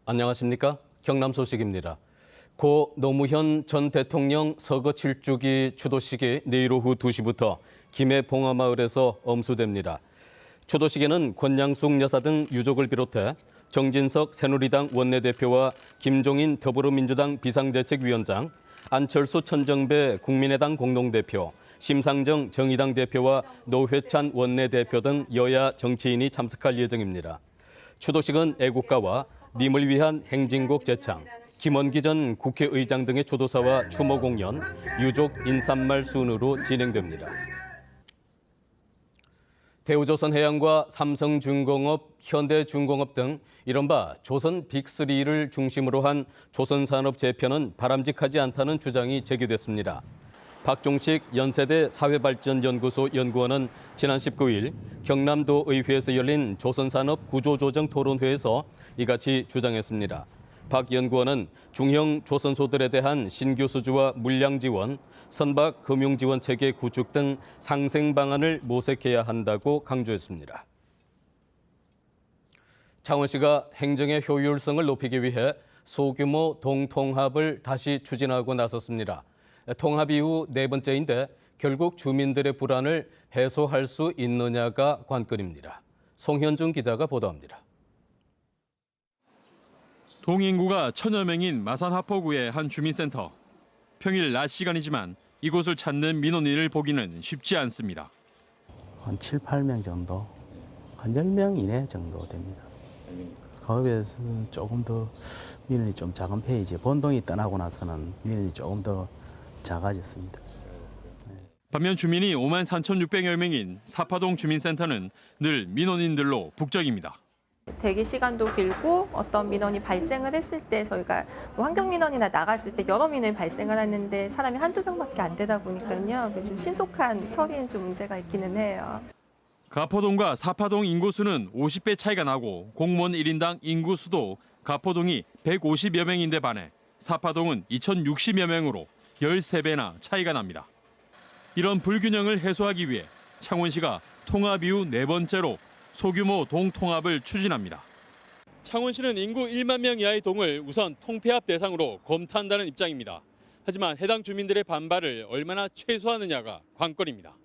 안녕하십니까? 경남 소식입니다. 고 노무현 전 대통령 서거 7주기 추도식이 내일 오후 2시부터 김해 봉화마을에서 엄수됩니다. 추도식에는 권양숙 여사 등 유족을 비롯해 정진석 새누리당 원내대표와 김종인 더불어민주당 비상대책위원장, 안철수 천정배 국민의당 공동대표, 심상정 정의당 대표와 노회찬 원내대표 등 여야 정치인이 참석할 예정입니다. 추도식은 애국가와 님을 위한 행진곡 제창, 김원기 전 국회의장 등의 추도사와 추모 공연, 유족 인사말 순으로 진행됩니다. 대우조선해양과 삼성중공업, 현대중공업 등 이른바 조선 빅3를 중심으로 한 조선산업 재편은 바람직하지 않다는 주장이 제기됐습니다. 박종식 연세대 사회발전연구소 연구원은 지난 19일 경남도의회에서 열린 조선산업 구조조정 토론회에서 이같이 주장했습니다. 박 연구원은 중형 조선소들에 대한 신규 수주와 물량 지원, 선박 금융 지원 체계 구축 등 상생 방안을 모색해야 한다고 강조했습니다. 창원시가 행정의 효율성을 높이기 위해 소규모 동통합을 다시 추진하고 나섰습니다. 통합 이후 네 번째인데 결국 주민들의 불안을 해소할 수 있느냐가 관건입니다. 송현중 기자가 보도합니다. 동인구가 1000여 명인 마산 하포구의 한 주민센터. 평일 낮 시간이지만 이곳을 찾는 민원인을 보기는 쉽지 않습니다. 한 7, 8명 정도, 한 10명 이내 정도 됩니다. 그에 비해서 조금 더 민원이 좀 작은 편이지 본동이 떠나고 나서는 민원이 조금 더 작아졌습니다. 반면 주민이 53,600여 명인 사파동 주민센터는 늘 민원인들로 북적입니다. 대기 시간도 길고 어떤 민원이 발생을 했을 때 저희가 환경민원이나 나갔을 때 여러 민원이 발생을 하는데 사람이 한두 명밖에 안 되다 보니까요. 좀 신속한 처리엔 좀 문제가 있기는 해요. 가포동과 사파동 인구수는 50배 차이가 나고 공무원 1인당 인구수도 가포동이 150여 명인데 반해 사파동은 2,060여 명으로 13배나 차이가 납니다. 이런 불균형을 해소하기 위해 창원시가 통합 이후 네 번째로 소규모 동통합을 추진합니다. 창원시는 인구 1만 명 이하의 동을 우선 통폐합 대상으로 검토한다는 입장입니다. 하지만 해당 주민들의 반발을 얼마나 최소화하느냐가 관건입니다.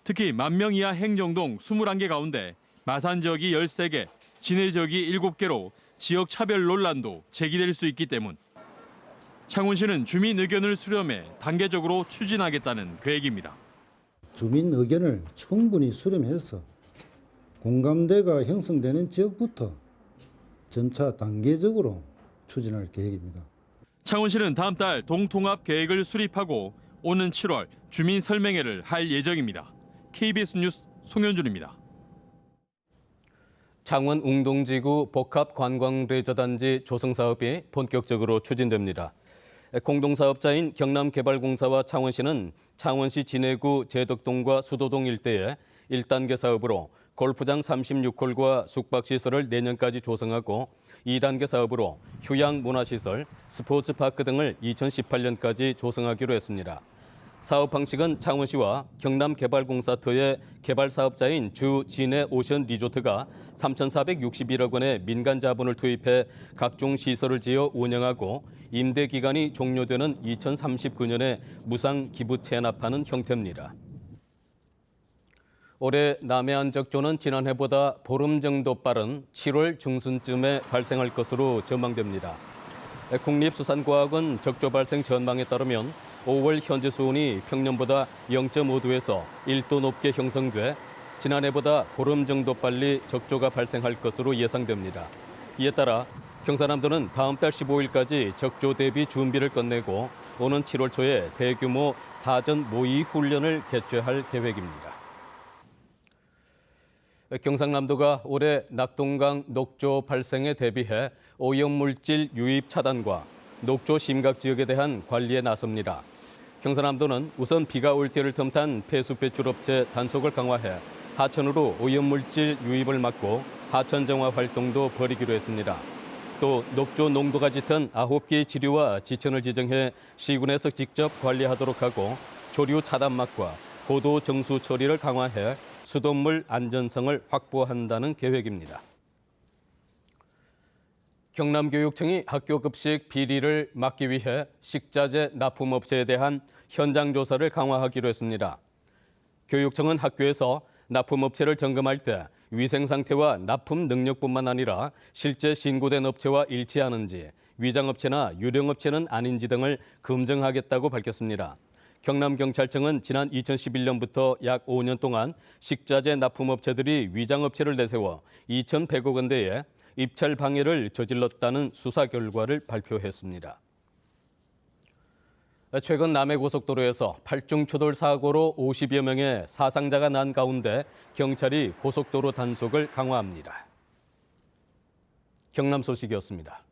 특히 10,000명 이하 행정동 21개 가운데 마산 지역이 13개, 진해 지역이 7개로 지역 차별 논란도 제기될 수 있기 때문 창원시는 주민 의견을 수렴해 단계적으로 추진하겠다는 계획입니다. 주민 의견을 충분히 수렴해서 공감대가 형성되는 지역부터 점차 단계적으로 추진할 계획입니다. 창원시는 다음 달 동통합 계획을 수립하고 오는 7월 주민 설명회를 할 예정입니다. KBS 뉴스 송현준입니다. 창원 웅동지구 복합관광레저단지 조성사업이 본격적으로 추진됩니다. 공동사업자인 경남개발공사와 창원시는 창원시 진해구 제덕동과 수도동 일대에 1단계 사업으로 골프장 36홀과 숙박시설을 내년까지 조성하고 2단계 사업으로 휴양문화시설, 스포츠파크 등을 2018년까지 조성하기로 했습니다. 사업 방식은 창원시와 경남개발공사터의 개발사업자인 주 진해 오션 리조트가 3,461억 원의 민간 자본을 투입해 각종 시설을 지어 운영하고 임대 기간이 종료되는 2039년에 무상 기부 체납하는 형태입니다. 올해 남해안 적조는 지난해보다 보름 정도 빠른 7월 중순쯤에 발생할 것으로 전망됩니다. 국립수산과학원 적조 발생 전망에 따르면 5월 현재 수온이 평년보다 0.5도에서 1도 높게 형성돼 지난해보다 보름 정도 빨리 적조가 발생할 것으로 예상됩니다. 이에 따라 경사남도는 다음 달 15일까지 적조 대비 준비를 끝내고 오는 7월 초에 대규모 사전 모의 훈련을 개최할 계획입니다. 경상남도가 올해 낙동강 녹조 발생에 대비해 오염물질 유입 차단과 녹조 심각 지역에 대한 관리에 나섭니다. 경상남도는 우선 비가 올 때를 틈탄 폐수 배출업체 단속을 강화해 하천으로 오염물질 유입을 막고 하천 정화 활동도 벌이기로 했습니다. 또 녹조 농도가 짙은 9개의 지류와 지천을 지정해 시군에서 직접 관리하도록 하고 조류 차단막과 고도 정수 처리를 강화해 수돗물 안전성을 확보한다는 계획입니다. 경남교육청이 학교 급식 비리를 막기 위해 식자재 납품업체에 대한 현장 조사를 강화하기로 했습니다. 교육청은 학교에서 납품업체를 점검할 때 위생 상태와 납품 능력뿐만 아니라 실제 신고된 업체와 일치하는지, 위장업체나 유령업체는 아닌지 등을 검증하겠다고 밝혔습니다. 경남경찰청은 지난 2011년부터 약 5년 동안 식자재 납품업체들이 위장업체를 내세워 2,100억 원대의 입찰 방해를 저질렀다는 수사 결과를 발표했습니다. 최근 남해고속도로에서 8중 추돌 사고로 50여 명의 사상자가 난 가운데 경찰이 고속도로 단속을 강화합니다. 경남 소식이었습니다.